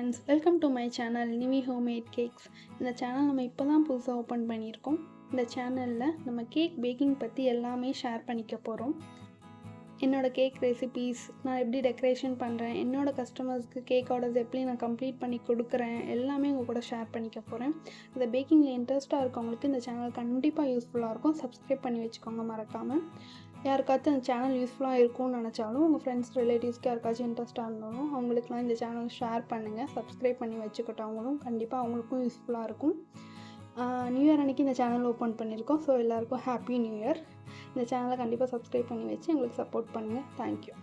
friends, welcome to my channel Nivi Homemade Cakes. இந்த channel நம்ம இப்போ தான் புதுசாக ஓப்பன் பண்ணியிருக்கோம். இந்த சேனலில் நம்ம கேக் பேக்கிங் பற்றி எல்லாமே ஷேர் பண்ணிக்க போகிறோம். என்னோடய கேக் ரெசிபீஸ், நான் எப்படி டெக்கரேஷன் பண்ணுறேன், என்னோடய கஸ்டமர்ஸ்க்கு கேக் ஆர்டர்ஸ் எப்படி நான் கம்ப்ளீட் பண்ணி கொடுக்குறேன், எல்லாமே உங்கள் கூட ஷேர் பண்ணிக்க போகிறேன். இந்த பேக்கிங்கில் இன்ட்ரெஸ்ட்டாக இருக்கவங்களுக்கு இந்த சேனல் கண்டிப்பாக யூஸ்ஃபுல்லாக இருக்கும். சப்ஸ்கிரைப் பண்ணி வச்சுக்கோங்க மறக்காமல். யாருக்காச்சும் அந்த சேனல் யூஸ்ஃபுல்லாக இருக்கும்னு நினச்சாலும் உங்கள் ஃப்ரெண்ட்ஸ் ரிலேட்டிவ்ஸ்க்கு யாருக்காச்சும் இன்ட்ரெஸ்ட்டாக இருந்தாலும் அவங்களுக்குலாம் இந்த சேனல் ஷேர் பண்ணுங்கள். சப்ஸ்கிரைப் பண்ணி வச்சுக்கிட்டோம் அவங்களும் கண்டிப்பாக அவங்களுக்கும் யூஸ்ஃபுல்லாக இருக்கும். நியூ இயர் அன்றைக்கி இந்த சேனல் ஓப்பன் பண்ணியிருக்கோம். ஸோ எல்லாேருக்கும் ஹாப்பி நியூ இயர். இந்த சேனலை கண்டிப்பாக சப்ஸ்கிரைப் பண்ணி வச்சு எங்களுக்கு சப்போர்ட் பண்ணுங்கள். தேங்க்யூ.